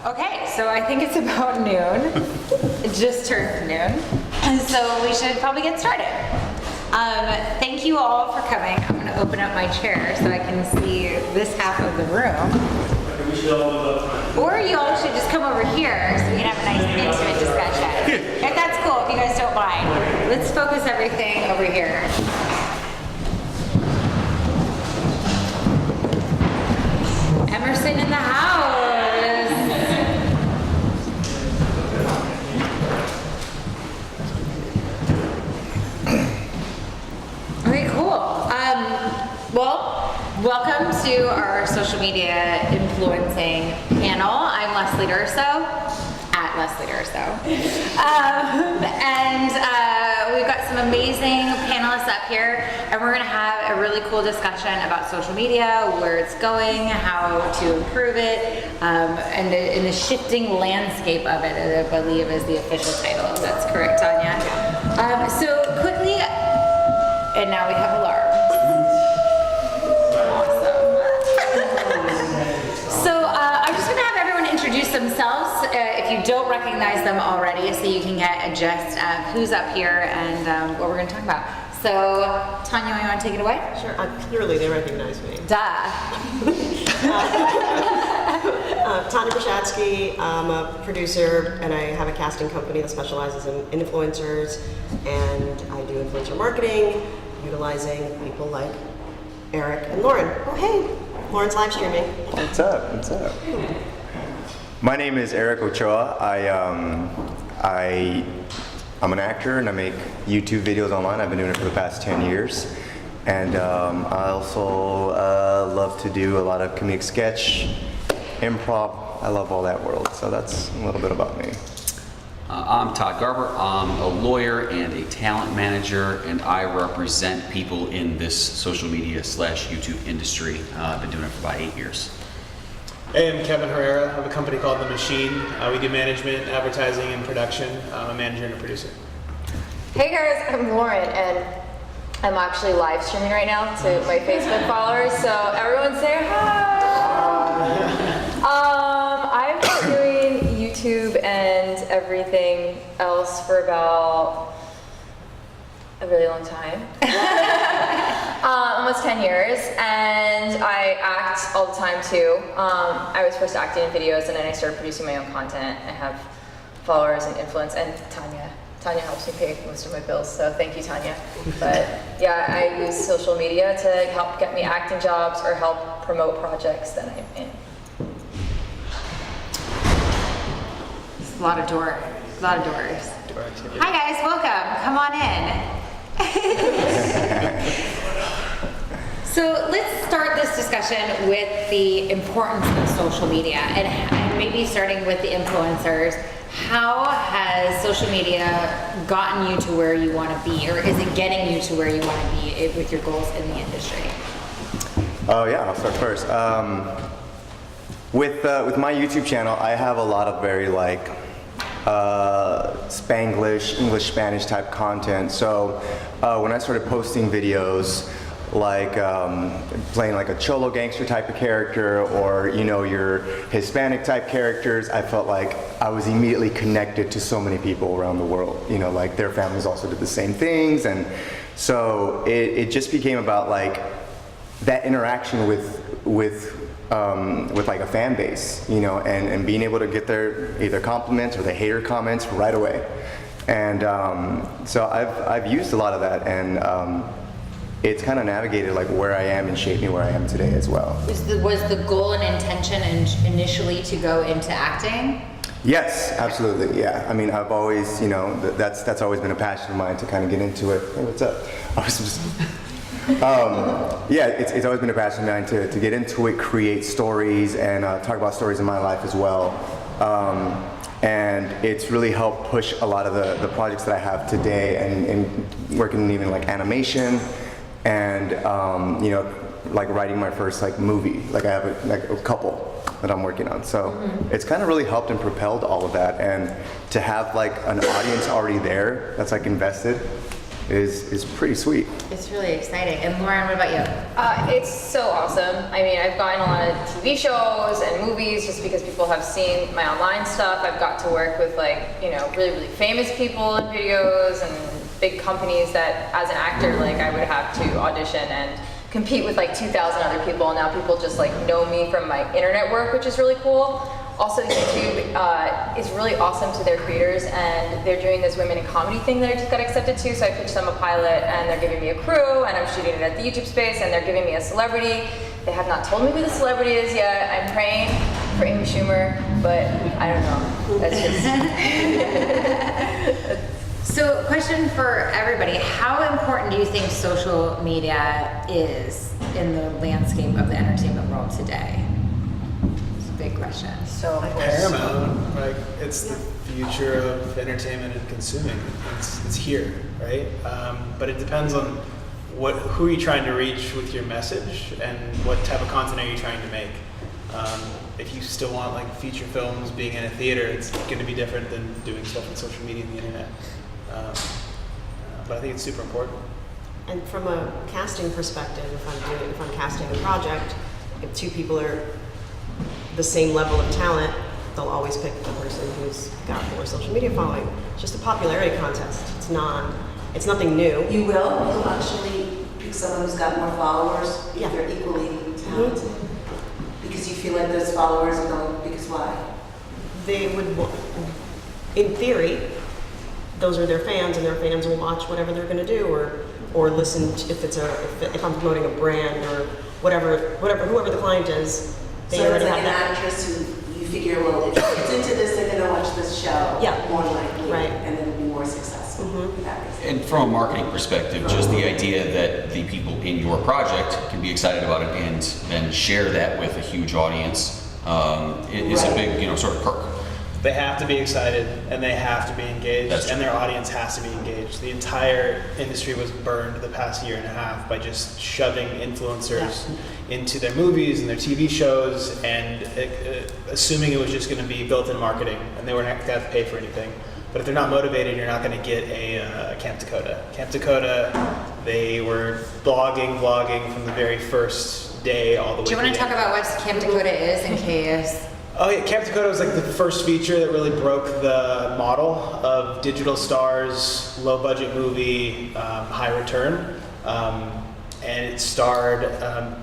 Okay, so I think it's about noon. It just turned noon. So we should probably get started. Thank you all for coming. I'm going to open up my chair so I can see this half of the room. Or you all should just come over here so we can have a nice intimate discussion. If that's cool, if you guys don't mind. Let's focus everything over here. Emerson in the house. Okay, cool. Well, welcome to our social media influencing panel. I'm Leslie Durso, at Leslie Durso. We've got some amazing panelists up here, and we're gonna have a really cool discussion about social media, where it's going, how to improve it, and the shifting landscape of it, I believe is the official title, if that's correct, Tanya. So quickly, and now we have alarms. Introduce themselves if you don't recognize them already, so you can get a gist of who's up here and what we're going to talk about. So, Tanya, you want to take it away? Sure. Clearly, they recognize me. Duh. Tanya Brashatsky. I'm a producer, and I have a casting company that specializes in influencers, and I do influencer marketing, utilizing people like Eric and Lauren. Oh, hey, Lauren's live streaming. What's up? What's up? My name is Eric Ochoa. I'm an actor and I make YouTube videos online. I've been doing it for the past 10 years. And I also love to do a lot of comedic sketch, improv. I love all that world. So that's a little bit about me. I'm Todd Garber. I'm a lawyer and a talent manager, and I represent people in this social media / YouTube industry. I've been doing it for about 8 years. Hey, I'm Kevin Herrera. I have a company called The Machine. We do management, advertising, and production. I'm a manager and a producer. Hey guys, I'm Lauren, and I'm actually live streaming right now to my Facebook followers, so everyone say hi! I've been doing YouTube and everything else for about a really long time. Almost 10 years, and I act all the time too. I was first acting in videos, and then I started producing my own content. I have followers and influence, and Tanya helps me pay most of my bills, so thank you, Tanya. But yeah, I use social media to help get me acting jobs or help promote projects that I'm in. It's a lot of doors. Hi guys, welcome. Come on in. So let's start this discussion with the importance of social media, and maybe starting with the influencers. How has social media gotten you to where you want to be, or is it getting you to where you want to be with your goals in the industry? Oh yeah, I'll start first. With my YouTube channel, I have a lot of very Spanglish, English, Spanish type content. So when I started posting videos like playing like a cholo gangster type of character, or your Hispanic type characters, I felt like I was immediately connected to so many people around the world. Like their families also did the same things, and so it just became about like that interaction with like a fan base, and being able to get their either compliments or the hater comments right away. And so I've used a lot of that, and it's kind of navigated like where I am and shaped me where I am today as well. Was the goal and intention initially to go into acting? Yes, absolutely. Yeah. I mean, I've always, that's always been a passion of mine to kind of get into it. Hey, what's up? I was just. Yeah, it's always been a passion of mine to get into it, create stories, and talk about stories in my life as well. And it's really helped push a lot of the projects that I have today, and working in even like animation, and like writing my first like movie. Like I have a couple that I'm working on. So it's kind of really helped and propelled all of that, and to have like an audience already there that's like invested is pretty sweet. It's really exciting. And Lauren, what about you? It's so awesome. I mean, I've gotten a lot of TV shows and movies just because people have seen my online stuff. I've got to work with like, you know, really, really famous people in videos and big companies that as an actor, like I would have to audition and compete with like 2,000 other people. And now people just like know me from my internet work, which is really cool. Also, YouTube is really awesome to their creators, and they're doing this women in comedy thing that I just got accepted to. So I pitched them a pilot, and they're giving me a crew, and I'm shooting it at the YouTube space, and they're giving me a celebrity. They have not told me who the celebrity is yet. I'm praying for Amy Schumer, but I don't know. That's just. So, question for everybody: how important do you think social media is in the landscape of the entertainment world today? It's a big question. So Paramount, like it's the future of entertainment and consuming. It's here, right? But it depends on who are you trying to reach with your message and what type of content are you trying to make. If you still want like feature films being in a theater, it's going to be different than doing stuff on social media and the internet. But I think it's super important. And from a casting perspective, if I'm casting a project, if two people are the same level of talent, they'll always pick the person who's got more social media following. It's just a popularity contest. It's nothing new. You will? You'll actually pick someone who's got more followers if Yeah. they're equally talented? Because you feel like those followers are going, because why? They would, in theory, those are their fans, and their fans will watch whatever they're going to do, or listen to, if I'm promoting a brand or whoever the client is. They So it's already like have an that. actress who you figure, well, if it's into this, they're going to watch this show Yeah. more likely, Right. and then be more successful. That makes sense. And from a marketing perspective, just the idea that the people in your project can be excited about it and then share that with a huge audience is a big, sort of perk. They have to be excited and they have to be engaged, That's and their audience has to be engaged. The entire industry was burned the past year and a half by just shoving influencers into their movies and their TV shows, and assuming it was just going to be built-in marketing and they weren't going to have to pay for anything. But if they're not motivated, you're not going to get a Camp Dakota. Camp Dakota, they were vlogging from the very first day all the way. Do you want to talk about what Camp Dakota is in case? Oh yeah, Camp Dakota was like the first feature that really broke the model of digital stars, low budget movie, high return. And it starred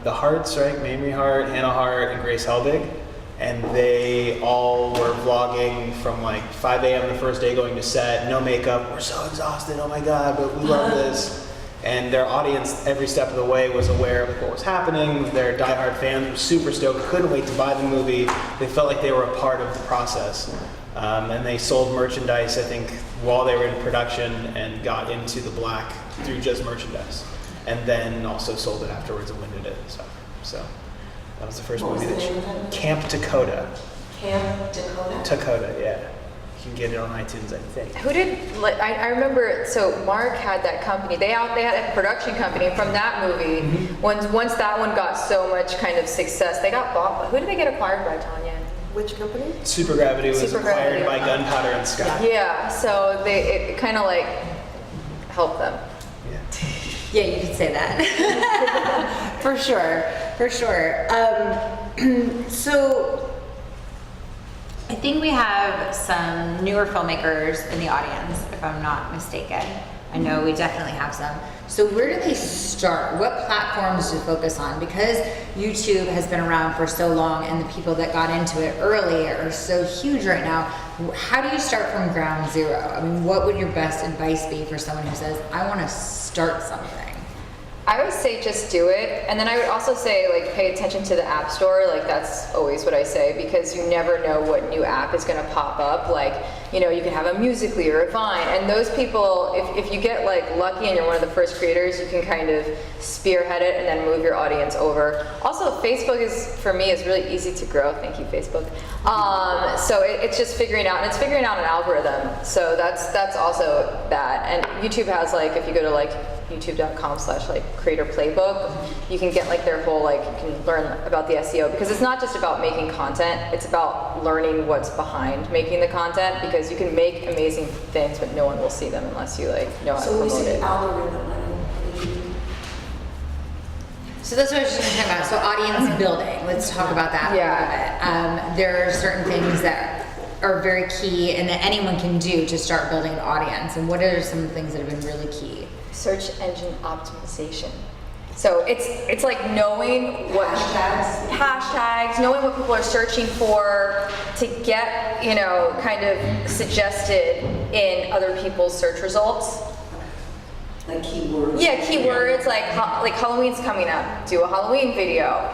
the Harts, right? Mamrie Hart, Hannah Hart, and Grace Helbig. And they all were vlogging from like 5 a.m. the first day going to set, no makeup. We're so exhausted, oh my God, but we love this. And their audience, every step of the way, was aware of what was happening. Their diehard fans were super stoked, couldn't wait to buy the movie. They felt like they were a part of the process. And they sold merchandise, I think, while they were in production, and got into the black through just merchandise. And then also sold it afterwards and winded it and stuff. So that was the first What was movie the that name of that? Camp Dakota. Camp Dakota? Dakota, yeah. You can get it on iTunes, I think. who did? Like, I remember. So Mark had that company. They had a production company from that movie. Once that one got so much kind of success, they got bought. Who did they get acquired by, Tanya? Which company? Supergravity was Supergravity. acquired by Gunpowder and Sky. Yeah. So it kind of like helped them. Yeah, you could say that. For sure. So I think we have some newer filmmakers in the audience, if I'm not mistaken. I know we definitely have some. So where do they start? What platforms do you focus on? Because YouTube has been around for so long and the people that got into it early are so huge right now. How do you start from ground zero? I mean, what would your best advice be for someone who says, I want to start something? I would say just do it. And then I would also say like pay attention to the app store. Like that's always what I say, because you never know what new app is going to pop up. Like, you can have a Musical.ly or a Vine, and those people, if you get like lucky and you're one of the first creators, you can kind of spearhead it and then move your audience over. Also, Facebook for me is really easy to grow. Thank you, Facebook. So it's just figuring out, and it's figuring out an algorithm. So that's also that. And YouTube has like, if you go to like youtube.com/creator playbook, you can get like their whole you can learn about the SEO, because it's not just about making content, it's about learning what's behind making the content, because you can make amazing things but no one will see them unless you know how to So we promote see it. algorithm. So that's what I was just talking about. So audience building. Let's talk about that a little bit. There are certain things that are very key and that anyone can do to start building an audience. And what are some of the things that have been really key? Search engine optimization. So it's like knowing what hashtags, knowing what people are searching for to get, kind of suggested in other people's search results. Like keywords. Yeah, keywords like Halloween's coming up. Do a Halloween video.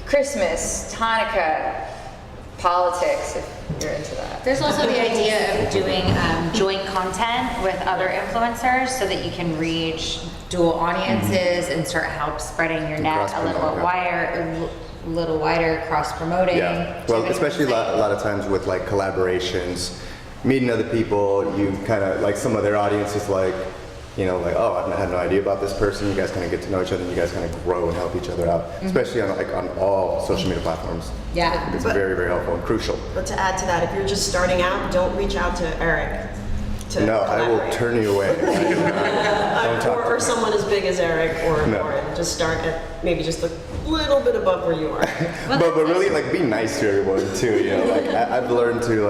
Christmas, Hanukkah, politics, if you're into that. There's also the idea of doing joint content with other influencers so that you can reach dual audiences and start help spreading your net a little wider, cross promoting. Yeah, well, especially a lot of times with like collaborations, meeting other people, you kind of like some of their audiences like, oh, I had no idea about this person. You guys kind of get to know each other, and you guys kind of grow and help each other out, especially on all social media platforms. Yeah. It's very, very helpful and crucial. But to add to that, if you're just starting out, don't reach out to Eric to No, I will collaborate. turn you away. Don't talk to or me. someone as big as Eric or No. Lauren. Just start at maybe just a little bit above where you are. But really, like, be nice to everyone too. I've learned to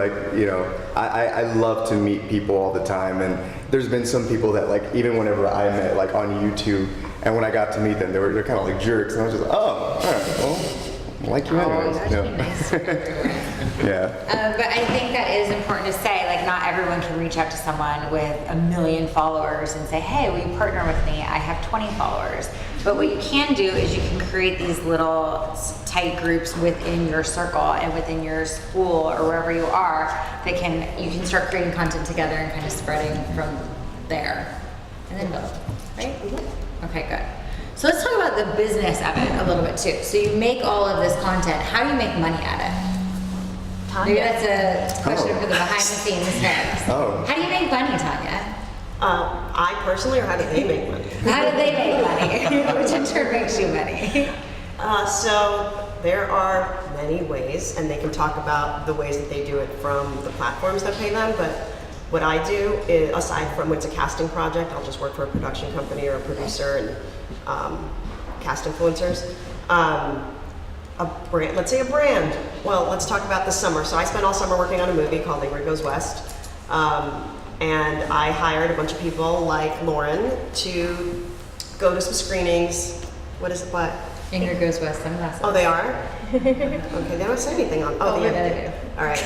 I love to meet people all the time, and there's been some people that like even whenever I met like on YouTube, and when I got to meet them, they're kind of like jerks, and I was just all right, well, I like you anyways. That'd be nice for everyone. Yeah. But I think that is important to say, like not everyone can reach out to someone with 1 million followers and say, hey, will you partner with me? I have 20 followers. But what you can do is you can create these little tight groups within your circle and within your school or wherever you are that you can start creating content together and kind of spreading from there. And then build, right? Okay, good. So let's talk about the business of it a little bit too. So you make all of this content. How do you make money at it? Maybe that's a question for the behind the scenes folks. Oh. How do you make money, Tanya? I personally, or how do they make money? How do they make money? Which in turn makes you money. So there are many ways, and they can talk about the ways that they do it from the platforms that pay them. But what I do is, aside from it's a casting project, I'll just work for a production company or a producer and cast influencers. A brand, let's say a brand. Well, let's talk about this summer. So I spent all summer working on a movie called Ingrid Goes West. And I hired a bunch of people like Lauren to go to some screenings. What is it? What? Ingrid Goes West sunglasses. Oh, they are? Okay, they don't say anything on. Oh, they they do. All right.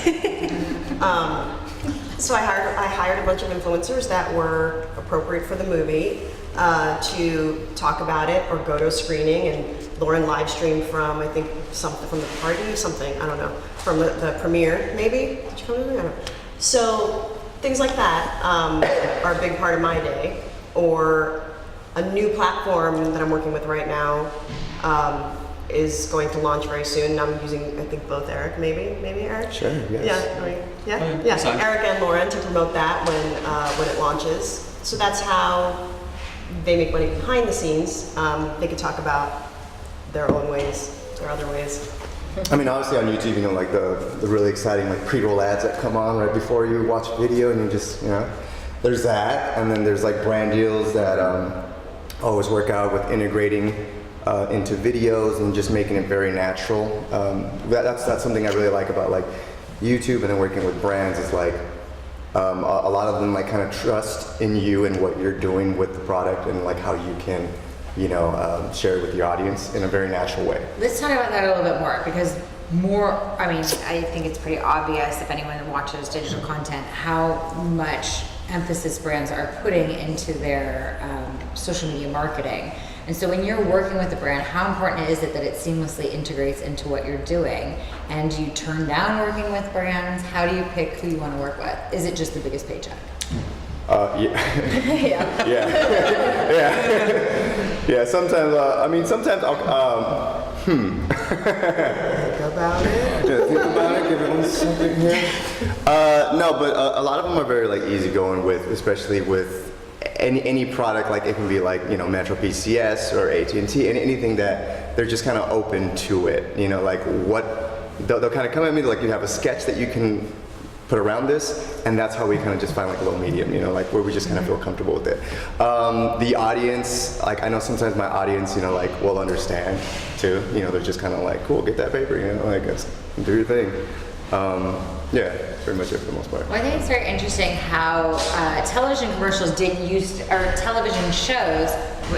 So I hired a bunch of influencers that were appropriate for the movie to talk about it or go to a screening. And Lauren live streamed from, I think, something from the party, something, I don't know, from the premiere, maybe? Did you come to the? I don't know. So things like that are a big part of my day. Or a new platform that I'm working with right now is going to launch very soon. I'm using, I think, both Eric, maybe Eric? Sure, yes. Yeah. Sorry. Eric and Lauren to promote that when it launches. So that's how they make money behind the scenes. They could talk about their own ways, their other ways. I mean, obviously on YouTube, like the really exciting like pre-roll ads that come on right before you watch a video, and you just, there's that, and then there's like brand deals that always work out with integrating into videos and just making it very natural. That's something I really like about like YouTube and then working with brands. Is like a lot of them like kind of trust in you and what you're doing with the product and like how you can share it with your audience in a very natural way. Let's talk about that a little bit more because I think it's pretty obvious if anyone watches digital content how much emphasis brands are putting into their social media marketing. And so when you're working with a brand, how important is it that it seamlessly integrates into what you're doing? And do you turn down working with brands? How do you pick who you want to work with? Is it just the biggest paycheck? Yeah. Yeah. Sometimes I'll. Think about it. Think about it. Give it 1 second here. No, but a lot of them are very like easygoing with, especially with any product, like it can be like, you know, Metro PCS or AT&T, and anything that they're just kind of open to it. You know, like they'll kind of come at me like, you have a sketch that you can put around this, and that's how we kind of just find like a low medium, you know, like where we just kind of feel comfortable with it. The audience, like I know sometimes my audience, you know, like will understand too. You know, they're just kind of like, cool, get that paper, you know, like do your thing. Yeah, that's pretty much it for the most part. Well, I think it's very interesting how television commercials didn't use, or television shows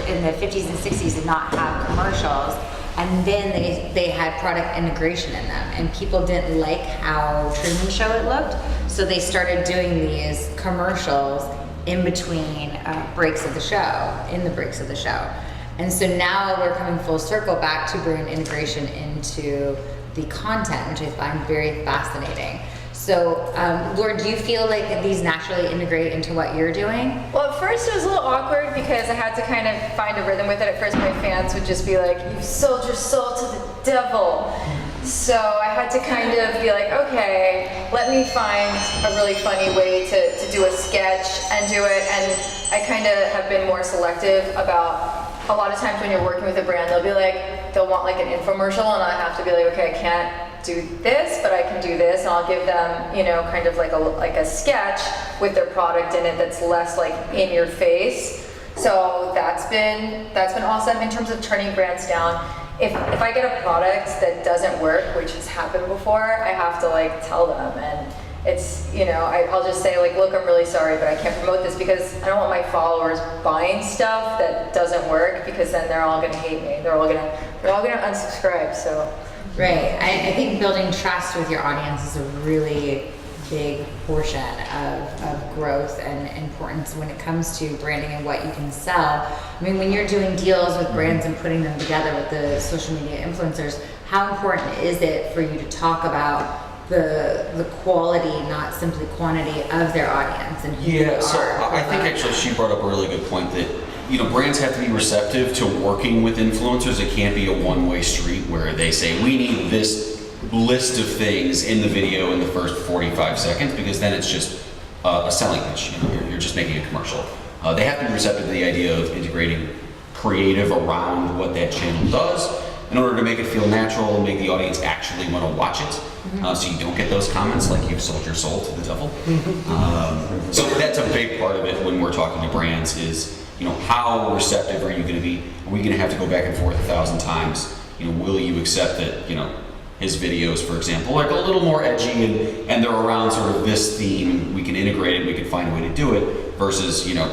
in the 50s and 60s did not have commercials, and then they had product integration in them, and people didn't like how Truman Show it looked, so they started doing these commercials in between breaks of the show, in the breaks of the show. And so now we're coming full circle back to bring integration into the content, which I find very fascinating. So, Laura, do you feel like these naturally integrate into what you're doing? Well, at first it was a little awkward because I had to kind of find a rhythm with it. At first my fans would just be like, "You've sold your soul to the devil." So I had to kind of be like, okay, let me find a really funny way to do a sketch and do it. And I kind of have been more selective about, a lot of times when you're working with a brand, they'll want like an infomercial, and I have to be like, okay, I can't do this, but I can do this, and I'll give them, you know, kind of like a sketch with their product in it that's less like in your face. So that's been awesome in terms of turning brands down. If I get a product that doesn't work, which has happened before, I have to like tell them, and it's, you know, I'll just say like, look, I'm really sorry, but I can't promote this because I don't want my followers buying stuff that doesn't work, because then they're all gonna hate me. They're all gonna unsubscribe. So. Right. I think building trust with your audience is a really big portion of growth and importance when it comes to branding and what you can sell. I mean, when you're doing deals with brands and putting them together with the social media influencers, how important is it for you to talk about the quality, not simply quantity, of their audience and who they are? So I think actually she brought up a really good point that, you know, brands have to be receptive to working with influencers. It can't be a one-way street where they say, we need this list of things in the video in the first 45 seconds, because then it's just a selling pitch. You know, you're just making a commercial. They have to be receptive to the idea of integrating creative around what that channel does in order to make it feel natural and make the audience actually want to watch it. So you don't get those comments like, you've sold your soul to the devil. So that's a big part of it when we're talking to brands is, you know, how receptive are you going to be? Are we going to have to go back and forth 1,000 times? You know, will you accept that, you know, his videos, for example, like a little more edgy and they're around sort of this theme, we can integrate it, we can find a way to do it, versus, you know,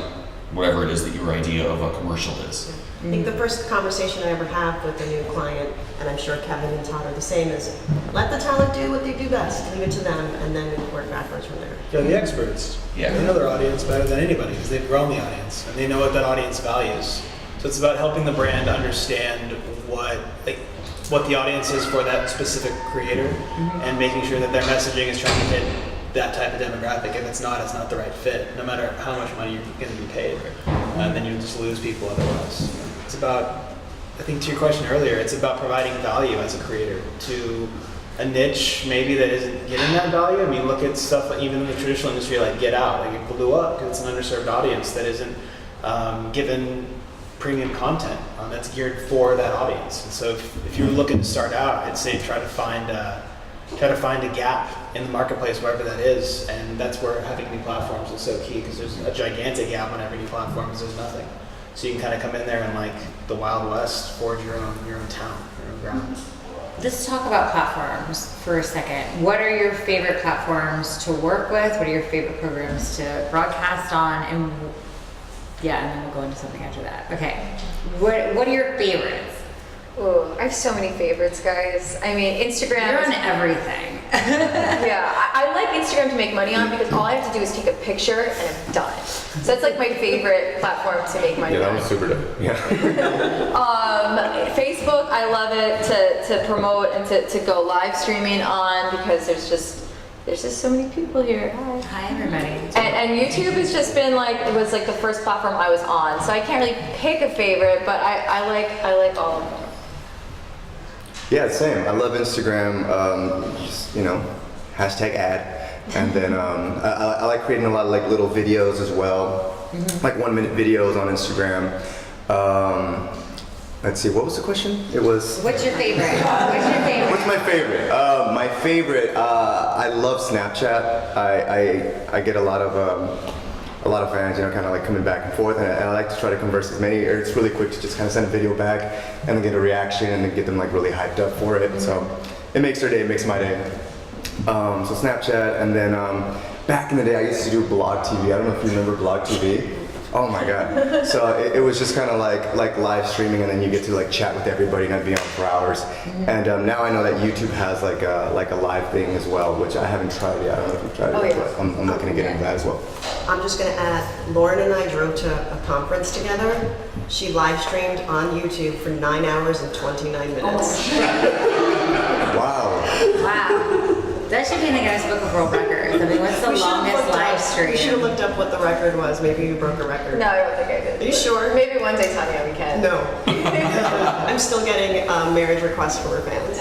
whatever it is that your idea of a commercial is. I think the first conversation I ever have with a new client, and I'm sure Kevin and Todd are the same, is let the talent do what they do best, leave it to them, and then work backwards from there. They're the experts. Yeah. They know their audience better than anybody because they've grown the audience and they know what that audience values. So it's about helping the brand understand what the audience is for that specific creator, and making sure that their messaging is trying to hit that type of demographic. If it's not the right fit, no matter how much money you're going to be paid, and then you just lose people otherwise. It's about, I think to your question earlier, it's about providing value as a creator to a niche maybe that isn't getting that value. I mean, look at stuff like even in the traditional industry like Get Out, like it blew up because it's an underserved audience that isn't given premium content that's geared for that audience. And so if you're looking to start out, I'd say try to find a gap in the marketplace wherever that is, and that's where having new platforms is so key, because there's a gigantic gap on every new platform because there's nothing. So you can kind of come in there and like the Wild West, forge your own town, your own ground. Let's talk about platforms for a second. What are your favorite platforms to work with? What are your favorite programs to broadcast on? And then we'll go into something after that. Okay. What are your favorites? Ooh, I have so many favorites, guys. I mean, Instagram. You're on everything. Yeah, I like Instagram to make money on because all I have to do is take a picture and I'm done. So that's like my favorite platform to make money Yeah, that on. was super dope. Yeah. Facebook, I love it to promote and to go live streaming on, because there's just so many people here. Hi. Hi, everybody. And YouTube has just been like, it was like the first platform I was on, so I can't really pick a favorite, but I like all of them. Yeah, same. I love Instagram. Just, you know, hashtag ad, and then I like creating a lot of like little videos as well. like 1-minute videos on Instagram. Let's see, what was the question? It was. What's your favorite? What's your favorite? What's my favorite? My favorite. I love Snapchat. I get a lot of fans, kind of like coming back and forth, and I like to try to converse as many. Or it's really quick to just kind of send a video back and then get a reaction and then get them like really hyped up for it. So it makes their day. It makes my day. So Snapchat, and then back in the day, I used to do Blog TV. I don't know if you remember Blog TV. Oh my God. So it was just kind of like live streaming, and then you get to like chat with everybody, and I'd be on for hours. And now I know that YouTube has like a live thing as well, which I haven't tried yet. I don't know if you've tried it, but I'm looking to get into that as well. I'm just going to add, Lauren and I drove to a conference together. She live streamed on YouTube for 9 hours and 29 minutes. Wow. Wow. That should be in the Guinness Book of World Records. I mean, what's the longest live stream? We should have looked up what the record was. Maybe you broke a record. No, I don't think I did. Are you sure? Maybe one day, Tanya, we can. No. I'm still getting marriage requests from her fans.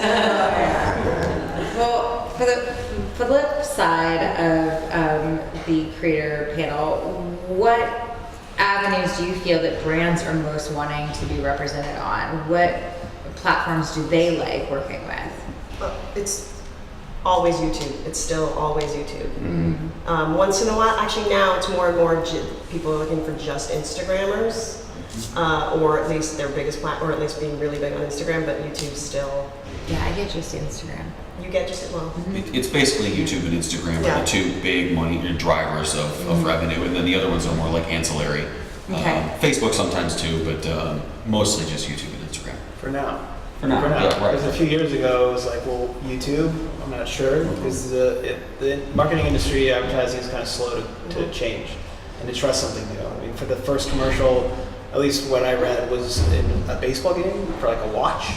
Well, for the flip side of the creator panel, what avenues do you feel that brands are most wanting to be represented on? What platforms do they like working with? It's always YouTube. It's still always YouTube. Once in a while, actually now it's more and more people are looking for just Instagrammers, or at least their biggest platform, or at least being really big on Instagram, but YouTube still. Yeah, I get just Instagram. You get just, well. It's basically YouTube and Instagram Yeah. are the two big money drivers of revenue, and then the other ones are more like ancillary. Okay. Facebook sometimes too, but mostly just YouTube and Instagram. For now. For now, yeah, right. Because a few years ago, it was like, well, YouTube, I'm not sure, because the marketing industry, advertising is kind of slow to change and to trust something new. I mean, for the first commercial, at least what I read, was in a baseball game for like a watch.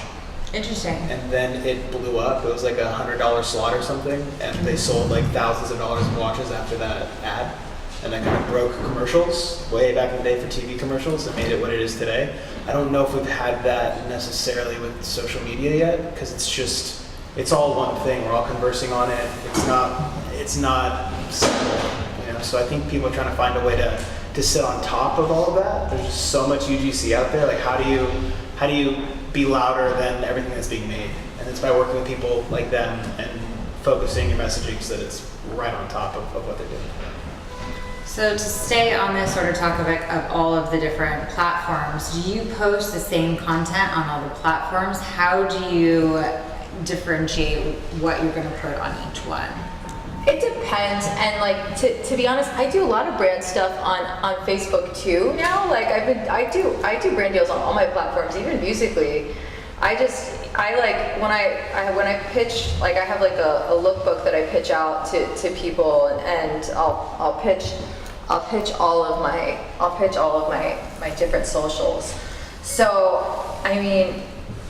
Interesting. And then it blew up. It was like $100 slot or something, and they sold like thousands of dollars of watches after that ad. And that kind of broke commercials way back in the day for TV commercials and made it what it is today. I don't know if we've had that necessarily with social media yet, because it's all one thing. We're all conversing on it. It's not simple, So I think people are trying to find a way to sit on top of all of that. There's just so much UGC out there. Like how do you be louder than everything that's being made? And it's by working with people like them and focusing your messaging so that it's right on top of what they're doing. So to stay on this sort of topic of all of the different platforms, do you post the same content on all the platforms? How do you differentiate what you're going to put on each one? It depends, and like to be honest, I do a lot of brand stuff on Facebook too now. Like I do brand deals on all my platforms, even Musically. I like when I pitch, like I have like a lookbook that I pitch out to people, and I'll pitch all of my different socials. So I mean,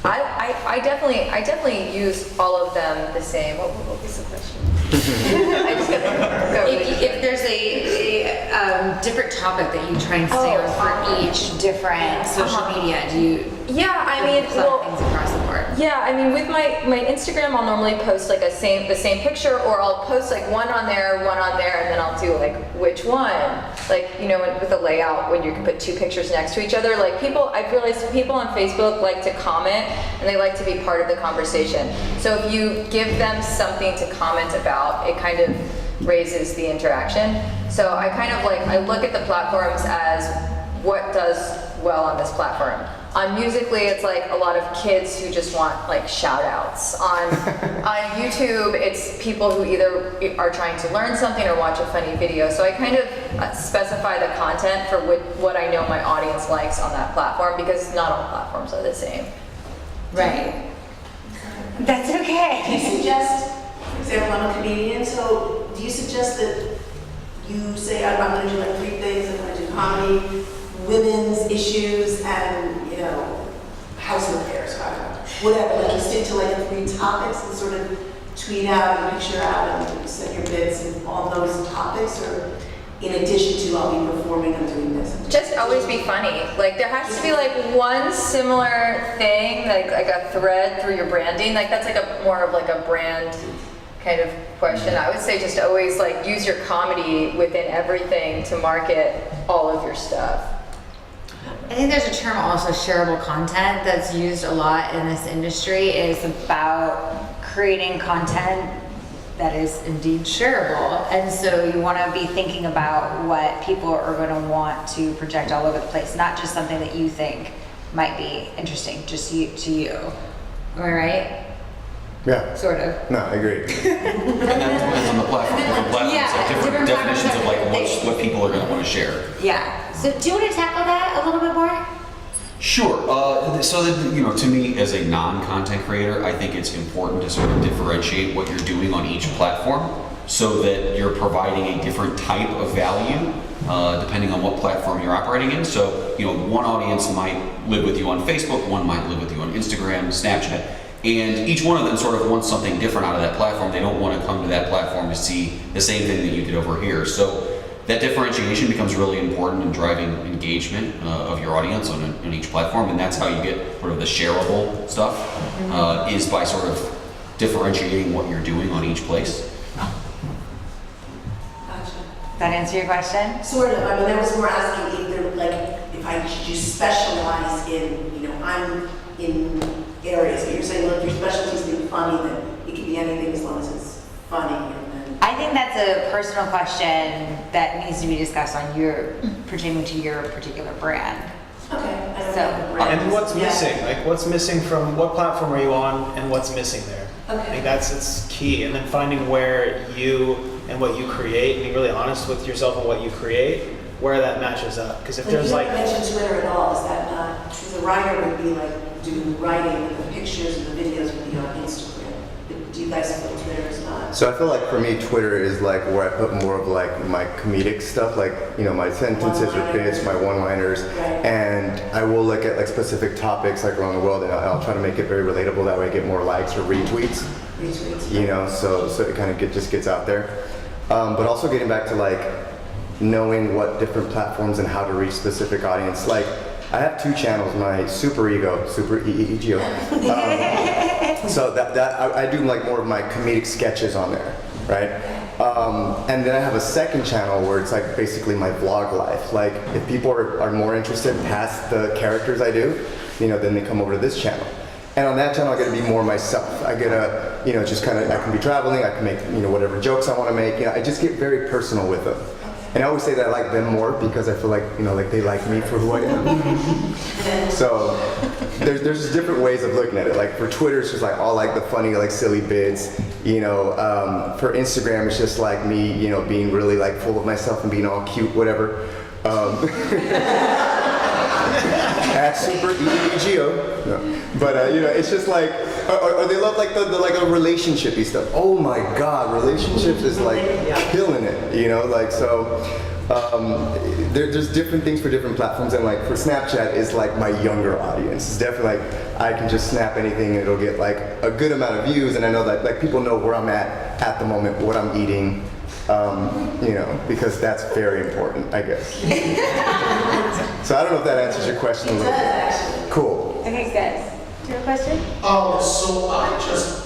I definitely use all of them the same. What was the question? I just gotta go. If there's a different topic that you try and stay on for each different social media, do you? Yeah, I mean, things across the board. Yeah, I mean, with my Instagram, I'll normally post like the same picture, or I'll post like one on there, and then I'll do like which one. Like, with the layout, when you can put two pictures next to each other, like I've realized people on Facebook like to comment, and they like to be part of the conversation. So if you give them something to comment about, it kind of raises the interaction. So I kind of I look at the platforms as what does well on this platform. On Musically, it's like a lot of kids who just want like shout outs. On YouTube, it's people who either are trying to learn something or watch a funny video. So I kind of specify the content for what I know my audience likes on that platform, because not all platforms are the same. Right. That's okay. Do you suggest, for example, I'm a comedian, so do you suggest that you say, I'm going to do like 3 things, I'm going to do comedy, women's issues, and house repairs, whatever, like you stick to like 3 topics and sort of tweet out and picture out and set your bits and all those topics, or in addition to I'll be performing, I'm doing this? Just always be funny. Like there has to be like one similar thing, like a thread through your branding. Like that's like more of like a brand kind of question. I would say just always like use your comedy within everything to market all of your stuff. I think there's a term also, shareable content, that's used a lot in this industry. It's about creating content that is indeed shareable. And so you want to be thinking about what people are going to want to project all over the place, not just something that you think might be interesting just to you. Am I right? Yeah. Sort of. No, I agree. And that depends on the platform. Different platforms Yeah, have different different definitions of platforms like have what people are going to want to share. Yeah. So do you want to tackle that a little bit more? Sure. So that, you know, to me as a non-content creator, I think it's important to sort of differentiate what you're doing on each platform so that you're providing a different type of value depending on what platform you're operating in. So, you know, one audience might live with you on Facebook, one might live with you on Instagram, Snapchat, and each one of them sort of wants something different out of that platform. They don't want to come to that platform to see the same thing that you did over here. So that differentiation becomes really important in driving engagement of your audience on each platform, and that's how you get sort of the shareable stuff, is by sort of differentiating what you're doing on each place. Gotcha. That answer your question? Sort of. I mean, I was more asking either like should you specialize in, you know, I'm in areas, but you're saying, look, your specialty is being funny, then it can be anything as long as it's funny. And then I think that's a personal question that needs to be discussed on pertaining to your particular brand. okay. I don't So- know the brands. And what's Yeah. missing? Like what's missing from what platform are you on and what's missing there? I Okay. think it's key. And then finding where you and what you create, being really honest with yourself and what you create, where that matches up. Because if Like, there's you like, didn't mention Twitter at all. Is that not? Because a writer would be like doing writing, with the pictures and the videos would be on Instagram. But do you guys feel Twitter is not? So I feel like for me, Twitter is like where I put more of like my comedic stuff, like, you know, my sentences or bits, my one-liners, Right. and I will look at like specific topics like around the world, and I'll try to make it very relatable. That way I get more likes or retweets, Retweets. you know, so it kind of just gets out there. But also getting back to like knowing what different platforms and how to reach specific audience. Like I have two channels, my super ego, so that I do like more of my comedic sketches on there, right? And then I have a second channel where it's like basically my vlog life. Like if people are more interested past the characters I do, you know, then they come over to this channel. And on that channel I get to be more myself. I get to, you know, just kind of, I can be traveling, I can make, you know, whatever jokes I want to make, you know, I just get very personal with them. And I always say that I like them more because I feel like, you know, like they like me for who I am. So there's just different ways of looking at it. Like for Twitter, it's just like all like the funny, like silly bits. You know, for Instagram, it's just like me, you know, being really like full of myself and being all cute, whatever. At super EEGO. No. But you know, it's just like, or they love like the like a relationshipy stuff. Oh my God, relationships is like killing it. You know, like so. There's different things for different platforms, and like for Snapchat is like my younger audience. It's definitely like I can just snap anything and it'll get like a good amount of views, and I know that like people know where I'm at the moment, what I'm eating, you know, because that's very important, I guess. So I don't know if that answers your question a little bit. Actually. Cool. Okay, guys. Do you have a question? So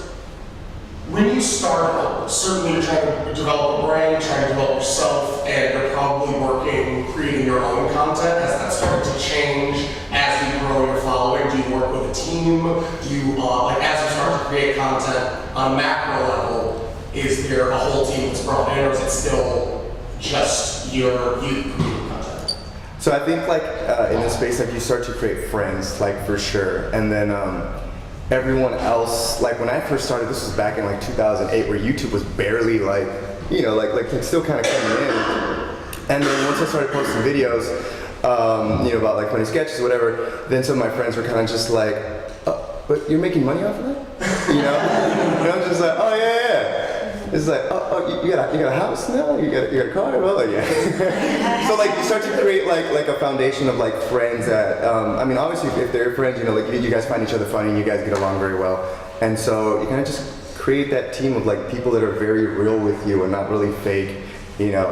when you start, certainly you're trying to develop a brand, you're trying to develop yourself, and you're probably working, creating your own content. Has that started to change as you grow your following? Do you work with a team? Do you, like as you start to create content on a macro level, is there a whole team that's brought in, or is it still just you creating content? So I think like in this space, like you start to create friends, like for sure, and then everyone else, like when I first started, this was back in like 2008, where YouTube was barely like, you know, like still kind of coming in, and then once I started posting videos, you know, about like funny sketches, whatever, then some of my friends were kind of just like, oh, but you're making money off of that, you know? And I'm just like, oh yeah. It's like, oh, you got a house now? You got a car? Well, like, yeah. So like you start to create like a foundation of like friends that, I mean, obviously if they're friends, you know, like you guys find each other funny and you guys get along very well, and so you kind of just create that team of like people that are very real with you and not really fake. You know,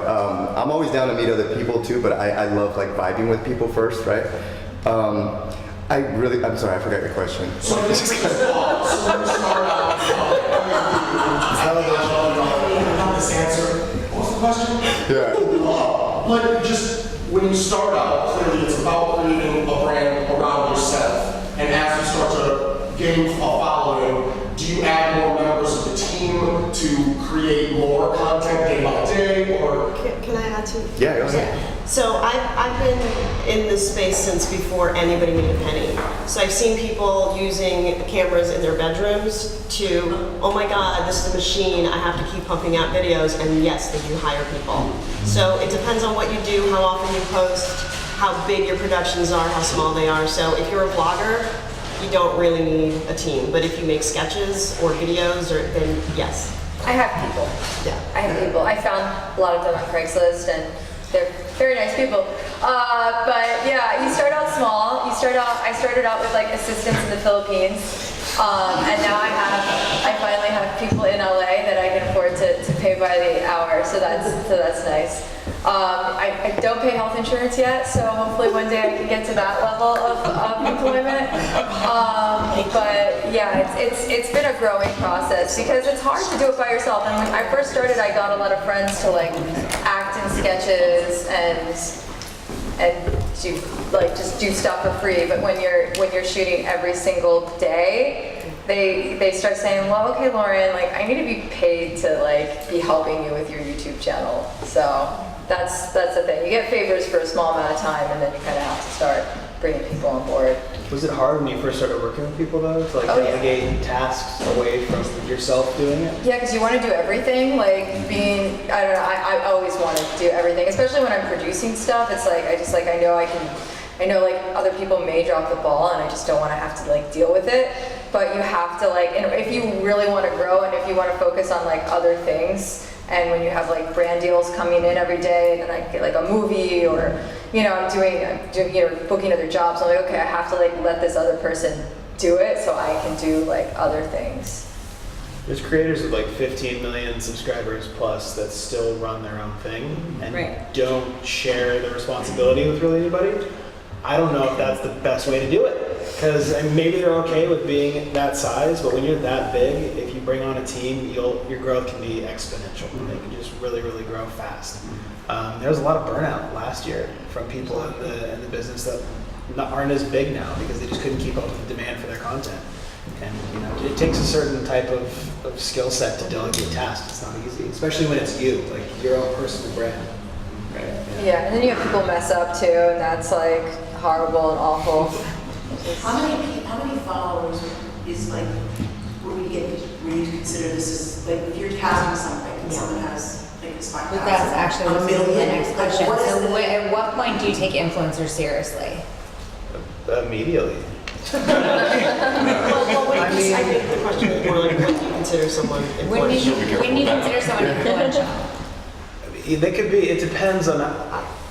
I'm always down to meet other people too, but I love like vibing with people first, right? I'm sorry, I forgot your question. So when you start out, Not this answer. What was the question? Yeah. But just when you start out, clearly it's about creating a brand around yourself. And as you start to gain a following, do you add more members of the team to create more content day by day, or? Can I add to? Yeah, go ahead. So I've been in this space since before anybody made a penny. So I've seen people using cameras in their bedrooms to, oh my God, this is a machine, I have to keep pumping out videos, and yes, they do hire people. So it depends on what you do, how often you post, how big your productions are, how small they are. So if you're a vlogger, you don't really need a team. But if you make sketches or videos, then yes. I have people. Yeah. I have people. I found a lot of them on Craigslist, and they're very nice people. But yeah, you start out small. I started out with like assistants in the Philippines, and now I finally have people in LA that I can afford to pay by the hour. So that's nice. I don't pay health insurance yet, so hopefully one day I can get to that level of employment. But yeah, it's been a growing process because it's hard to do it by yourself. And when I first started, I got a lot of friends to like act in sketches and do like just do stuff for free. But when you're shooting every single day, they start saying, well, okay, Lauren, like I need to be paid to like be helping you with your YouTube channel. So that's the thing. You get favors for a small amount of time, and then you kind of have to start bringing people on board. Was it hard when you first started working with people though, to like Oh, yeah. delegate tasks away from yourself doing it? Yeah, because you want to do everything. Like I don't know, I always want to do everything, especially when I'm producing stuff. It's like, I know like other people may drop the ball and I just don't want to have to like deal with it. But you have to like, and if you really want to grow and if you want to focus on like other things, and when you have like brand deals coming in every day, and then I get like a movie, or I'm doing booking other jobs. I'm like, okay, I have to like let this other person do it so I can do like other things. There's creators with like 15 million subscribers plus that still run their own thing and Right. don't share the responsibility with really anybody. I don't know if that's the best way to do it, because maybe they're okay with being that size, but when you're that big, if you bring on a team, your growth can be exponential. They can just really, really grow fast. There was a lot of burnout last year from people in the business that aren't as big now because they just couldn't keep up with the demand for their content. And it takes a certain type of skill set to delegate tasks. It's not easy, especially when it's you, like your own personal brand. Right? Yeah, and then you have people mess up too, and that's like horrible and awful. How many followers is like, where you consider this is, like, if you're casting something and someone has like this 5,000. But that's actually a million, the next like, question. what is So the- at what point do you take influencers seriously? Immediately. I think the question is more like, when do you consider someone When do influential? you consider someone influential? They could be, it depends on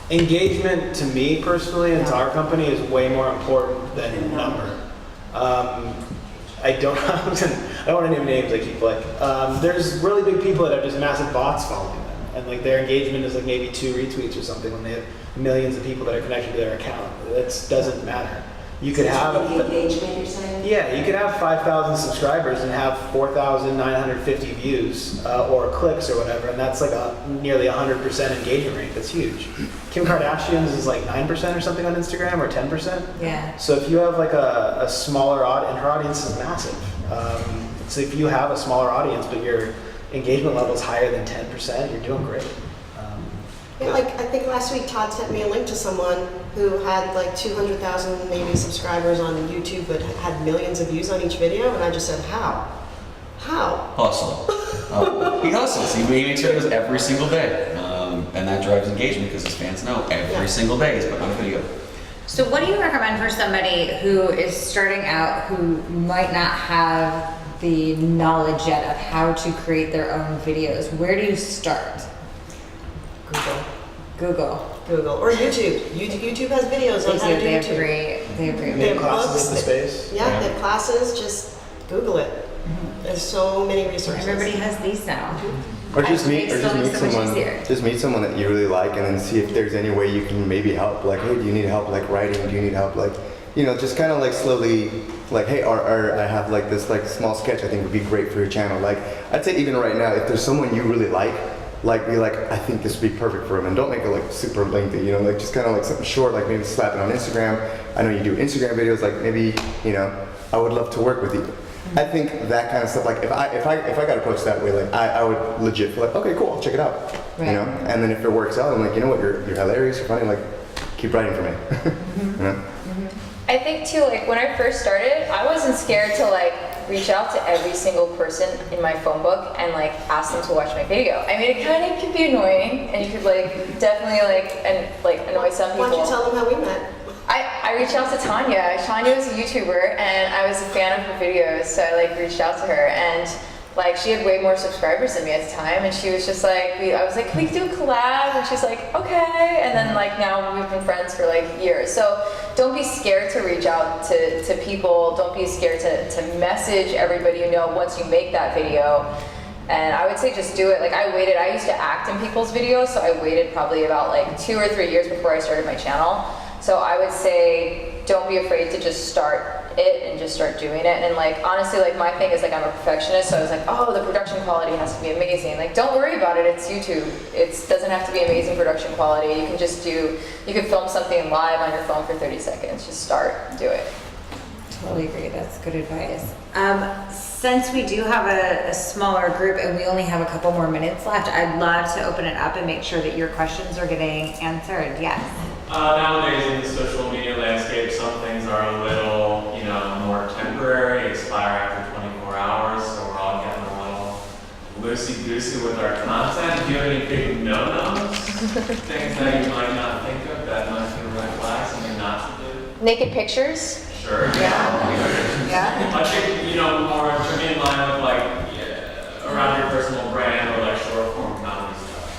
engagement. To me personally and to our company is way more important than number. I don't want to name names. I keep like, there's really big people that have just massive bots following them, and like their engagement is like maybe 2 retweets or something when they have millions of people that are connected to their account. That doesn't matter. You could have The engagement, you're saying? Yeah, you could have 5,000 subscribers and have 4,950 views or clicks or whatever, and that's like nearly 100% engagement rate. That's huge. Kim Kardashian's is like 9% or something on Instagram, or 10%. Yeah. So if you have like a smaller audience, and her audience is massive. So if you have a smaller audience, but your engagement level is higher than 10%, you're doing great. Yeah, like I think last week Todd sent me a link to someone who had like 200,000 maybe subscribers on YouTube, but had millions of views on each video, and I just said, how? Hustle. He hustles. He makes videos every single day, and that drives engagement because his fans know every single day he's putting on a video. So what do you recommend for somebody who is starting out, who might not have the knowledge yet of how to create their own videos? Where do you start? Google. Or YouTube. YouTube has videos on how to do They have YouTube. great They have Classes books. in the space. Yeah, they have classes. Just Google it. There's so many resources. Everybody has these now. Or just Actually, meet, it still makes so much easier. just meet someone that you really like, and then see if there's any way you can maybe help. Like, hey, do you need help like writing? Do you need help like, just kind of like slowly, like, hey, or I have like this like small sketch I think would be great for your channel. Like, I'd say even right now, if there's someone you really like be like, I think this would be perfect for him, and don't make it like super lengthy, you know, like just kind of like something short, like maybe slap it on Instagram. I know you do Instagram videos, like maybe, you know, I would love to work with you. I think that kind of stuff, like if I got approached that way, like I would legit feel like, okay, cool, I'll check it out, you know. And then if it works out, I'm like, you know what, you're hilarious, you're funny, like keep writing for me. You know? I think too, like when I first started, I wasn't scared to like reach out to every single person in my phone book and like ask them to watch my video. I mean, it kind of could be annoying, and you could like definitely like annoy some people. Why don't you tell them how we met? I reached out to Tanya. Tanya was a YouTuber, and I was a fan of her videos, so I like reached out to her, and like she had way more subscribers than me at the time, and she was just like, I was like, can we do a collab? And she's like, okay. And then like now we've been friends for like years. So don't be scared to reach out to people. Don't be scared to message everybody you know once you make that video. And I would say just do it. Like I used to act in people's videos, so I waited probably about like 2 or 3 years before I started my channel. So I would say don't be afraid to just start it and just start doing it. And like honestly, like my thing is like I'm a perfectionist, so I was like, oh, the production quality has to be amazing. Like don't worry about it, it's YouTube. It doesn't have to be amazing production quality. You can film something live on your phone for 30 seconds. Just start, do it. Totally agree, that's good advice. Since we do have a smaller group and we only have a couple more minutes left, I'd love to open it up and make sure that your questions are getting answered. Yes. Nowadays in the social media landscape, some things are a little, you know, more temporary, expire after 24 hours, so we're all getting a little loosey-goosey with our content. Do you have any big no-nos? Things that you might not think of that might be red flags and you're not to do? Naked pictures? Sure. Yeah. I think, you know, more in line with like, around your personal brand or like short-form comedy stuff.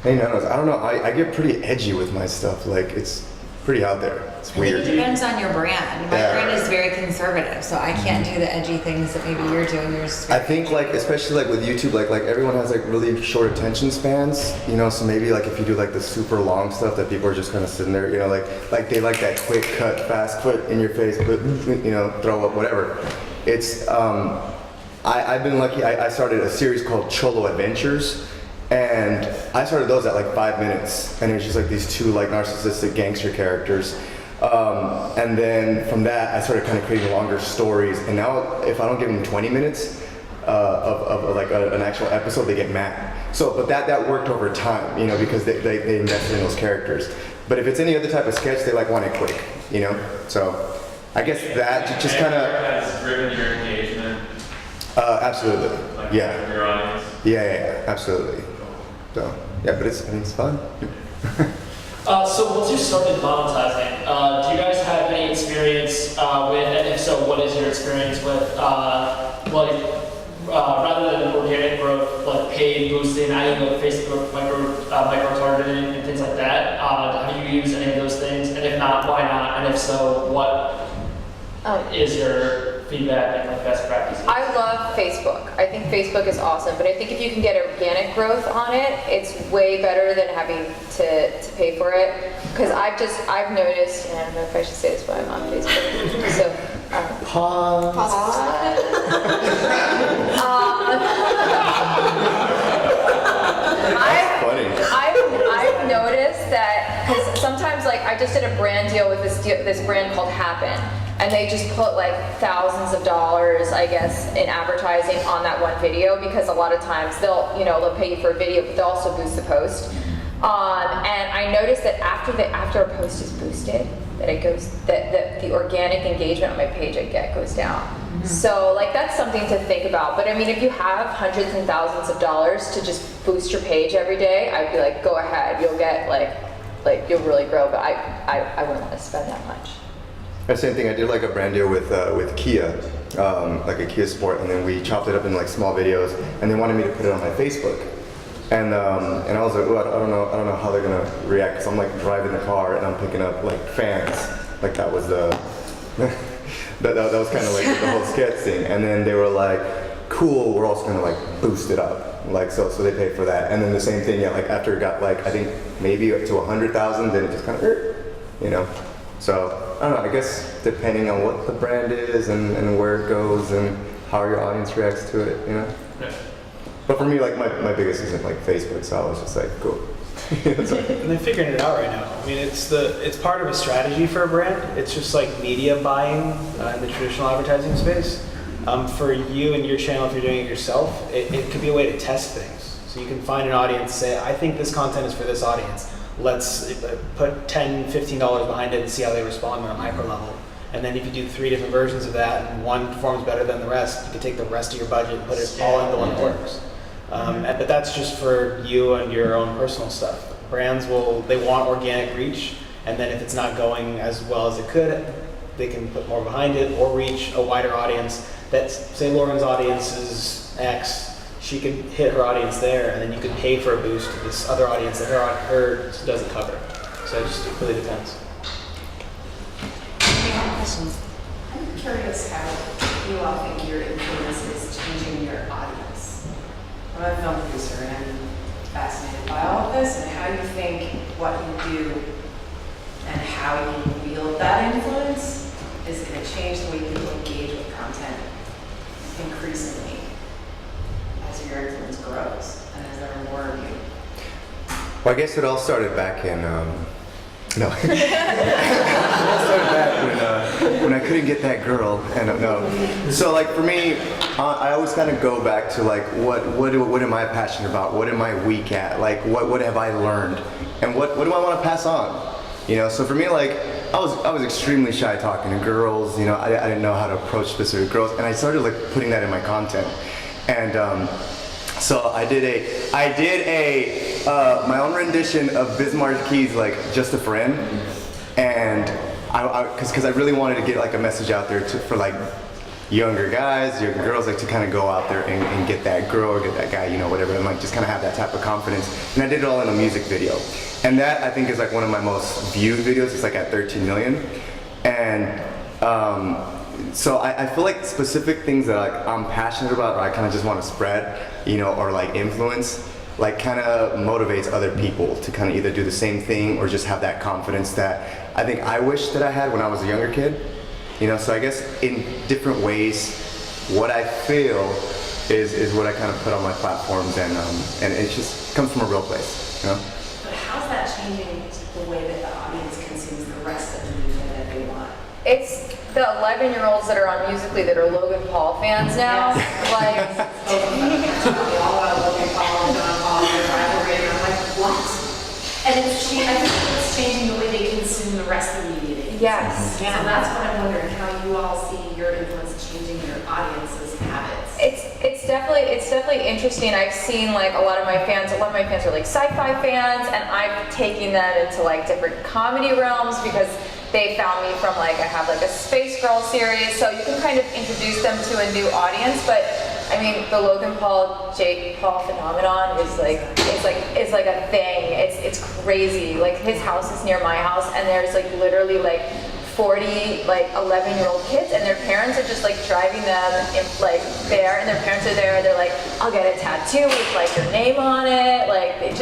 Hey, no, I don't know. I get pretty edgy with my stuff. Like it's pretty out there. It's I think weird. it depends on your brand. My Yeah. brand is very conservative, so I can't do the edgy things that maybe you're doing. Yours is I very think like especially like with YouTube, like everyone has like really short attention spans, you know. So maybe like if you do like the super long stuff that people are just kind of sitting there, you know, like they like that quick cut, fast quick in your face, but you know, throw up whatever. It's I've been lucky. I started a series called Cholo Adventures. And I started those at like 5 minutes, and it was just like these two like narcissistic gangster characters. And then from that, I started kind of creating longer stories. And now, if I don't give them 20 minutes of like an actual episode, they get mad. So, but that worked over time, you know, because they invested in those characters. But if it's any other type of sketch, they like want it quick, you know. So, I guess that just kind of has driven your engagement. Absolutely, Like yeah. Your audience. Yeah, absolutely. So, yeah, but it's fun. So once you started monetizing, do you guys have any experience with, and if so, what is your experience with, rather than organic growth, like paid boosting, adding like Facebook micro-targeting and things like that? Have you used any of those things? And if not, why not? And if so, what is your feedback and like best practices? I love Facebook. I think Facebook is awesome, but I think if you can get organic growth on it, it's way better than having to pay for it. Because I've noticed, and I don't know if I should say this, but I'm on Facebook. So, I've noticed that because sometimes like I just did a brand deal with this brand called Happen. And they just put like thousands of dollars, I guess, in advertising on that one video because a lot of times they'll pay you for a video, but they'll also boost the post. And I noticed that after a post is boosted, that the organic engagement on my page I get goes down. Mm-hmm. So like that's something to think about. But I mean, if you have hundreds and thousands of dollars to just boost your page every day, I'd be like, go ahead. You'll get like you'll really grow. But I wouldn't want to spend that much. The same thing. I did like a brand deal with Kia, like a Kia Sport, and then we chopped it up in like small videos, and they wanted me to put it on my Facebook, and I was like, oh, I don't know how they're gonna react, because I'm like driving the car and I'm picking up like fans, like that was the that was kind of like the whole sketch thing, and then they were like, cool, we're also gonna like boost it up, like so they paid for that, and then the same thing, yeah, like after it got like I think maybe up to 100,000, then it just kind of, you know. So, I don't know, I guess depending on what the brand is and where it goes and how your audience reacts to it, you know? Yeah. But for me, like my biggest isn't like Facebook, so I was just like, cool. It's like, And they're figuring it out right now. I mean, it's part of a strategy for a brand. It's just like media buying in the traditional advertising space. For you and your channel, if you're doing it yourself, it could be a way to test things. So you can find an audience, say, I think this content is for this audience. Let's put $10, $15 behind it and see how they respond on a micro level. And then if you do 3 different versions of that and one performs better than the rest, you can take the rest of your budget and put it all into one that works. But that's just for you and your own personal stuff. Brands they want organic reach, and then if it's not going as well as it could, they can put more behind it or reach a wider audience. That's, say Lauren's audience is X, she could hit her audience there, and then you could pay for a boost to this other audience that her doesn't cover. So it really depends. I'm curious how you all think your influence is changing your audience. I'm a film producer and I'm fascinated by all of this and how you think what you do and how you wield that influence is going to change the way people engage with content increasingly as your influence grows and as there are more of you. well, I guess it all started back in, no. It all started back when I couldn't get that girl, and no. So like for me, I always kind of go back to like what am I passionate about? What am I weak at? Like what have I learned? And what do I want to pass on? You know, so for me, like I was extremely shy talking to girls. You know, I didn't know how to approach specific girls, and I started like putting that in my content. And so I did my own rendition of Biz Marquis's like Just a Friend, and because I really wanted to get like a message out there for like younger guys, younger girls, like to kind of go out there and get that girl or get that guy, you know, whatever, and like just kind of have that type of confidence. And I did it all in a music video, and that I think is like one of my most viewed videos. It's like at 13 million, and so I feel like specific things that like I'm passionate about, or I kind of just want to spread, you know, or like influence, like kind of motivates other people to kind of either do the same thing or just have that confidence that I think I wish that I had when I was a younger kid. You know, so I guess in different ways, what I feel is what I kind of put on my platforms, and it just comes from a real place, you know. But how's that changing the way that the audience consumes the rest of the media that they want? It's the 11-year-olds that are on Musical.ly that are Logan Paul fans now. Like, They all want Logan Paul and John Paul and their rivalry, and I'm like, what? And I think it's changing the way they consume the rest of the media. yes. So that's what I'm wondering, how you all see your influence changing your audience's habits. It's definitely interesting. I've seen like a lot of my fans are like sci-fi fans, and I've taken that into like different comedy realms because they found me from like I have like a Space Girl series, so you can kind of introduce them to a new audience. But I mean, the Logan Paul Jake Paul phenomenon is like a thing. It's crazy. Like his house is near my house, and there's like literally like 40 like 11-year-old kids, and their parents are just like driving them in, like there, and their parents are there. They're like, I'll get a tattoo with like your name on it. Like it's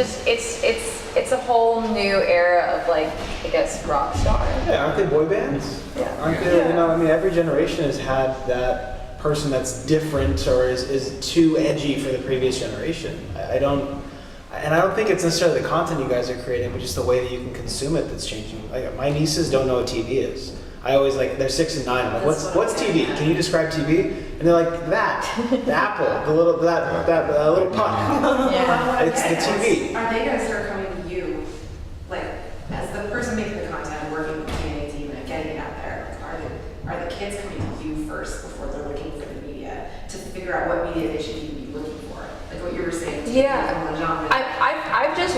a whole new era of like I guess rock star. Yeah, aren't they boy bands? Yeah. Aren't they? You know, I mean, every generation has had that person that's different or is too edgy for the previous generation. I don't think it's necessarily the content you guys are creating, but just the way that you can consume it that's changing. Like my nieces don't know what TV is. I always like, they're 6 and 9. I'm like, what's TV? Can you describe TV? And they're like, the apple, the little little puck. Yeah. It's the TV. Are they gonna start coming to you, like, as the person making the content and working with the Q&A team and getting it out there, like, are the kids coming to you first before they're looking for the media to figure out what media they should even be looking for? Like what you were saying.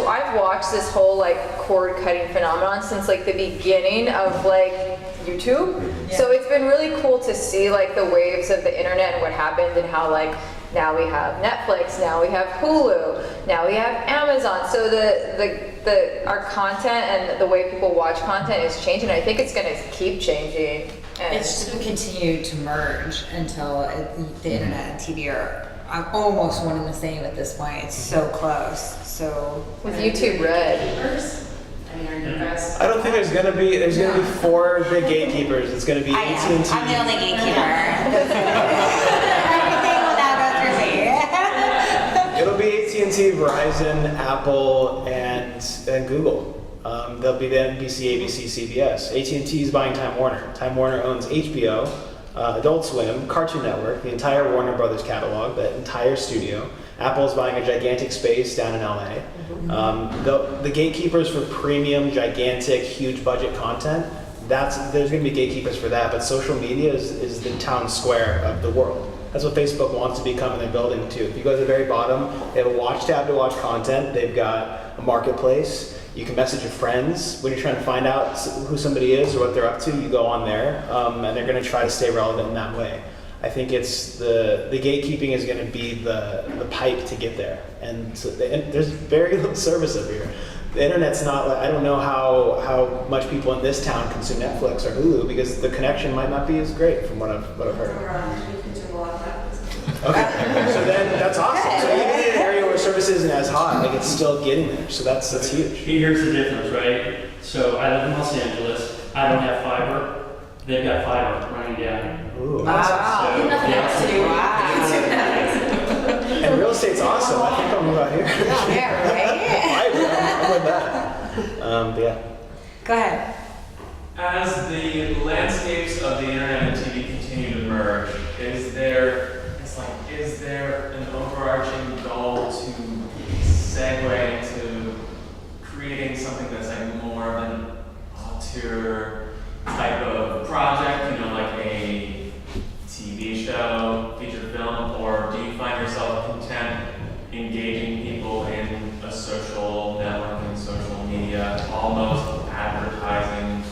I've watched this whole like cord cutting phenomenon since like the beginning of like YouTube. Yeah. So it's been really cool to see like the waves of the internet and what happened and how like now we have Netflix, now we have Hulu, now we have Amazon. So our content and the way people watch content is changing. I think it's going to keep changing. And It's just going to continue to merge until the internet and TV are almost one and the same at this point. It's so close. So with YouTube Red. I mean, are you guys? I don't think there's gonna be 4 big gatekeepers. It's gonna be AT&T. I'm the only gatekeeper. AT&T, Verizon, Apple, and Google. They'll be the NBC, ABC, CBS. AT&T is buying Time Warner. Time Warner owns HBO, Adult Swim, Cartoon Network, the entire Warner Brothers catalog, that entire studio. Apple's buying a gigantic space down in LA. The gatekeepers for premium, gigantic, huge budget content, there's going to be gatekeepers for that, but social media is the town square of the world. That's what Facebook wants to become, and they're building too. If you go to the very bottom, they have a watch tab to watch content. They've got a marketplace. You can message your friends when you're trying to find out who somebody is or what they're up to. You go on there, and they're going to try to stay relevant in that way. I think it's the gatekeeping is going to be the pipe to get there, and there's very little service up here. The internet's not. I don't know how much people in this town consume Netflix or Hulu because the connection might not be as great from what I've heard. Okay, so then that's awesome. So even in an area where service isn't as hot, like it's still getting there. So that's huge. Here's the difference, right? So I live in Los Angeles. I don't have fiber. They've got fiber running down. Ooh. Wow. So, Nothing else to do. And real estate's awesome. I think I'll move out here. Yeah, right? I'm with that. But yeah. Go ahead. As the landscapes of the internet and TV continue to merge, is there an overarching goal to segue into creating something that's like more of an auteur type of project, like a TV show, feature film, or do you find yourself content engaging people in a social network and social media, almost advertising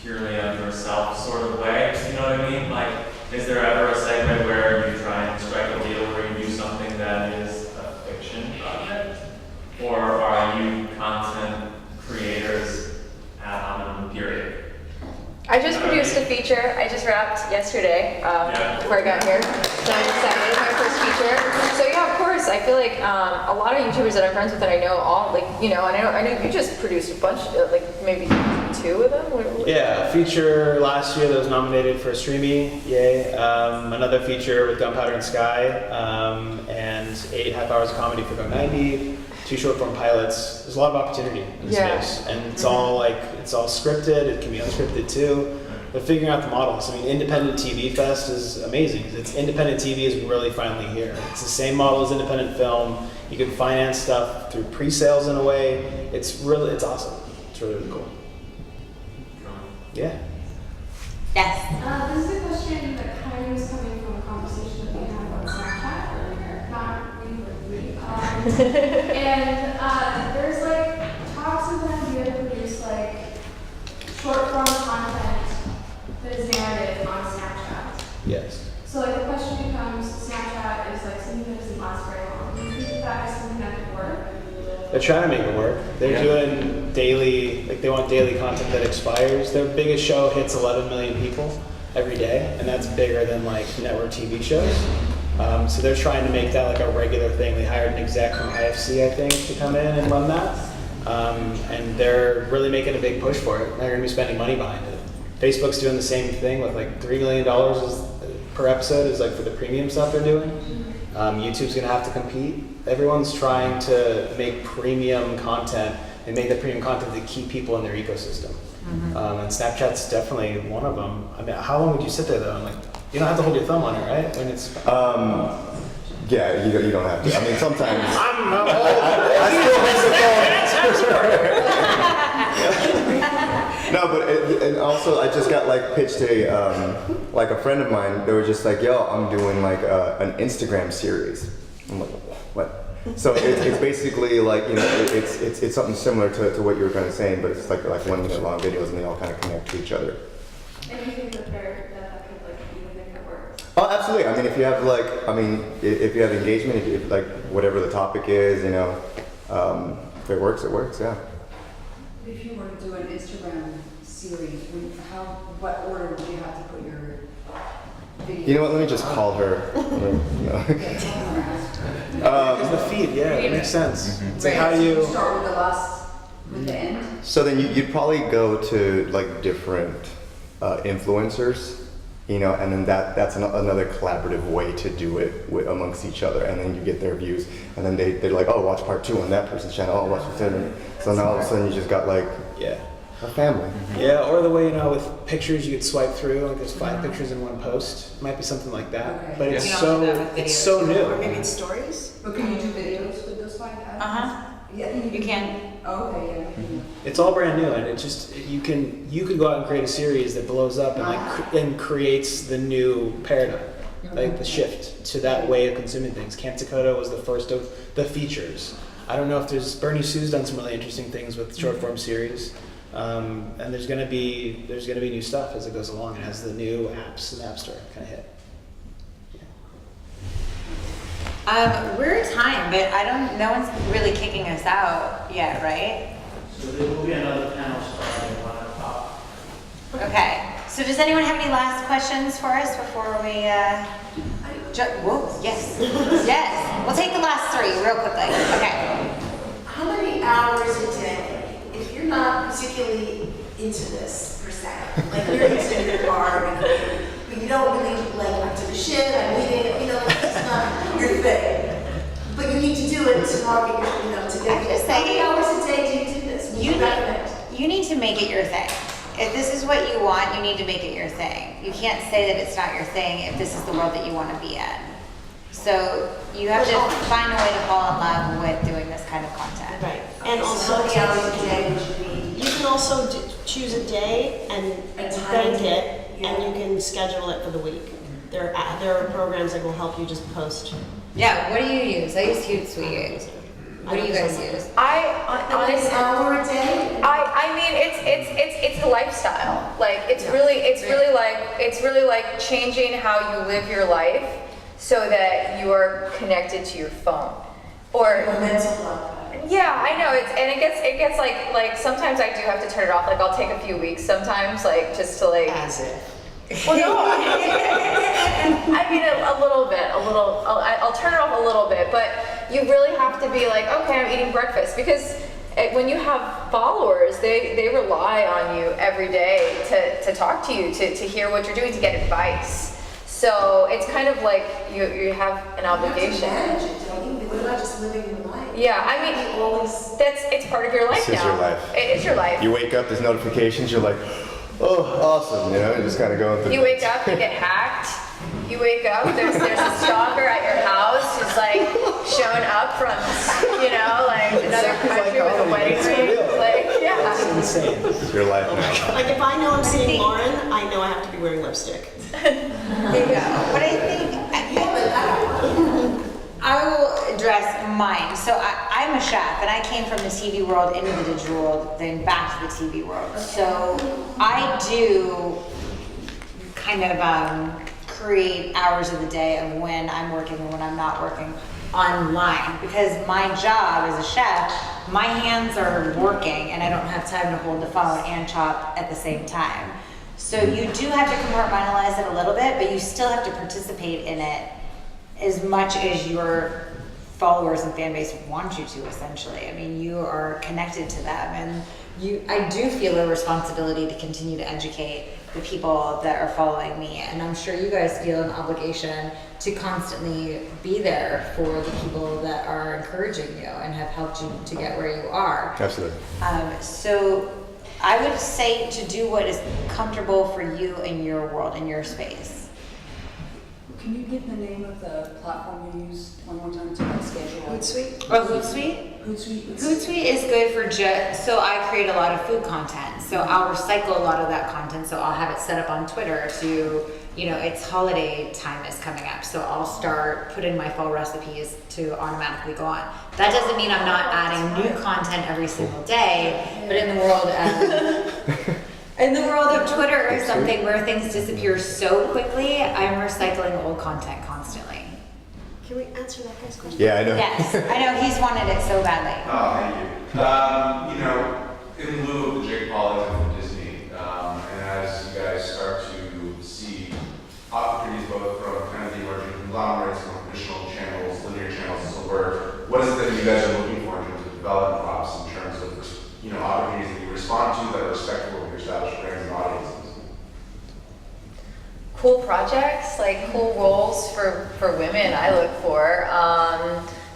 purely of yourself sort of way? You know what I mean? Like, is there ever a segment where you try and strike a deal where you do something that is a fiction project? Or are you content creators ad hominem, period? I just produced a feature. I just wrapped yesterday before I got here. So I'm excited, my first feature. So yeah, of course, I feel like a lot of YouTubers that I'm friends with that I know all, and I know you just produced a bunch, maybe 2 of them? Yeah, a feature last year that was nominated for a Streamy, yay. Another feature with Gunpowder and Sky, and 8.5 hours of comedy for Go 90. 2 short form pilots. There's a lot of opportunity in this space, and it's all scripted. It can be unscripted too. But figuring out the models. I mean, Independent TV Fest is amazing. It's independent TV is really finally here. It's the same model as independent film. You can finance stuff through pre-sales in a way. It's awesome. It's really, really cool. Yeah. Yes. This is a question that kind of is coming from a conversation that we had on Snapchat earlier. Not really with me. And there's talks of an idea to produce short form content that is narrative on Snapchat. Yes. So the question becomes, Snapchat is something that doesn't last very long. Do you think that is something that could work? They're trying to make it work. They're doing daily, they want daily content that expires. Their biggest show hits 11 million people every day, and that's bigger than network TV shows. So they're trying to make that a regular thing. They hired an exec from IFC, I think, to come in and run that. And they're really making a big push for it. They're going to be spending money behind it. Facebook's doing the same thing with $3 million per episode is for the premium stuff they're doing. YouTube's going to have to compete. Everyone's trying to make premium content and make that premium content to keep people in their ecosystem. And Snapchat's definitely one of them. I mean, how long would you sit there though? You don't have to hold your thumb on it, right? When it's yeah, you don't have to. I mean, sometimes I'm old. I still hold the phone. No, but and also I just got pitched a friend of mine. They were just yo, I'm doing an Instagram series. I'm like, what? So it's basically it's something similar to what you were kind of saying, but it's like 1 minute long videos and they all kind of connect to each other. And you think that that could even make it work? Oh, absolutely. I mean, if you have if you have engagement, if whatever the topic is, if it works, it works. Yeah. If you were to do an Instagram series, what order would you have to put your video? You know what? Let me just call her. Because the feed, yeah, it makes sense. It's how do you start with the last, with the end? So then you'd probably go to different influencers, you know, and then that's another collaborative way to do it amongst each other, and then you get their views, and then they're like, oh, watch part 2 on that person's channel, oh, watch this other. So now all of a sudden you just got like a family. Yeah, or the way, you know, with pictures you could swipe through, like there's 5 pictures in one post. It might be something like that, Okay. but it's You don't do that with it's videos. so new. Or maybe it's stories. But can you do videos with those 5 ads? Yeah, You can. Oh, okay, yeah. It's all brand new, and it just you can go out and create a series that blows up and and creates the new paradigm, like the shift to that way of consuming things. Camp Dakota was the first of the features. I don't know if Bernie Sue's done some really interesting things with short form series, and there's gonna be new stuff as it goes along, and as the new apps and App Store kind of hit. We're at time, but no one's really kicking us out yet, right? So there will be another panel starting at 1 o'clock. Okay. So does anyone have any last questions for us before we, whoa, yes. Yes. We'll take the last 3 real quickly. Okay. How many hours a day, if you're not particularly into this per se, like you're into your car, but you don't really like to the shit, I'm eating, you know, it's not your thing. But you need to do it to market your, you know, to get this. How many hours a day do you do this? You need to make it your thing. If this is what you want, you need to make it your thing. You can't say that it's not your thing if this is the world that you want to be in. So you have to find a way to fall in love with doing this kind of content. Right. And also, how many hours a day would you need? you can also choose a day and bank it, and you can schedule it for the week. There are programs that will help you just post. Yeah, what do you use? I use Hootsuite. What do you guys use? Honestly, an hour a day? I mean, it's a lifestyle. Like it's really like changing how you live your life so that you are connected to your phone or mental health. Yeah, I know. It gets like sometimes I do have to turn it off. Like I'll take a few weeks sometimes, like just to like. As if. Well, no, I mean a little bit. I'll turn it off a little bit, but you really have to be like, okay, I'm eating breakfast because when you have followers, they rely on you every day to talk to you, to hear what you're doing, to get advice. So it's kind of like you have an obligation. You have to manage it, don't you? What about just living your life? Yeah, I mean, it's part of your life now. This is your life. It is your life. You wake up, there's notifications, you're like, oh, awesome, you know, you're just kind of going through. You wake up, you get hacked. You wake up, there's a stalker at your house who's like shown up from, you know, like another country with a wedding ring. Like, yeah. It's insane. This is your life now. Like if I know I'm seeing Lauren, I know I have to be wearing lipstick. There you go. But I think I will address mine. So I'm a chef, and I came from the TV world into the digital world, then back to the TV world. So I do kind of create hours of the day of when I'm working and when I'm not working online, because my job as a chef, my hands are working and I don't have time to hold the phone and chop at the same time. So you do have to compartmentalize it a little bit, but you still have to participate in it as much as your followers and fan base want you to, essentially. I mean, you are connected to them, and I do feel a responsibility to continue to educate the people that are following me, and I'm sure you guys feel an obligation to constantly be there for the people that are encouraging you and have helped you to get where you are. Absolutely. So I would say to do what is comfortable for you in your world, in your space. Can you give the name of the platform you use one more time to schedule? Hootsuite? Oh, Hootsuite? Hootsuite is good for so I create a lot of food content. So I'll recycle a lot of that content. So I'll have it set up on Twitter to, you know, it's holiday time is coming up. So I'll start putting my fall recipes to automatically go on. That doesn't mean I'm not adding new content every single day, but in the world of Twitter or something where things disappear so quickly, I'm recycling old content constantly. Can we answer that guy's question? Yeah, I know. Yes, I know, he's wanted it so badly. Oh, thank you. You know, in lieu of the Jake Paul from Disney, and as you guys start to see opportunities both from kind of the emerging conglomerates, from traditional channels, linear channels, and so forth, what is it that you guys are looking for in terms of development props, in terms of, you know, opportunities that you respond to that are respectful of your established brands and audiences? cool projects, like cool roles for women I look for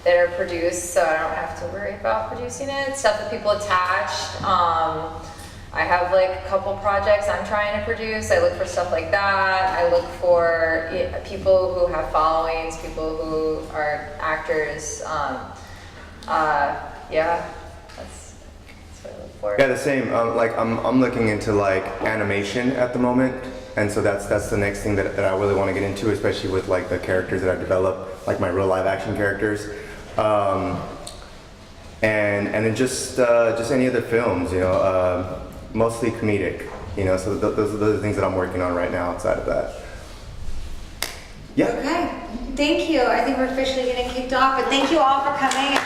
that are produced, so I don't have to worry about producing it. Stuff that people attached. I have like a couple projects I'm trying to produce. I look for stuff like that. I look for people who have followings, people who are actors. Yeah, that's what I look for. Yeah, the same. Like I'm looking into like animation at the moment, and so that's the next thing that I really want to get into, especially with like the characters that I develop, like my real live action characters, and then just any other films, you know, mostly comedic, you know. So those are the things that I'm working on right now outside of that. Yeah. Okay, thank you. I think we're officially getting kicked off, but thank you all for coming.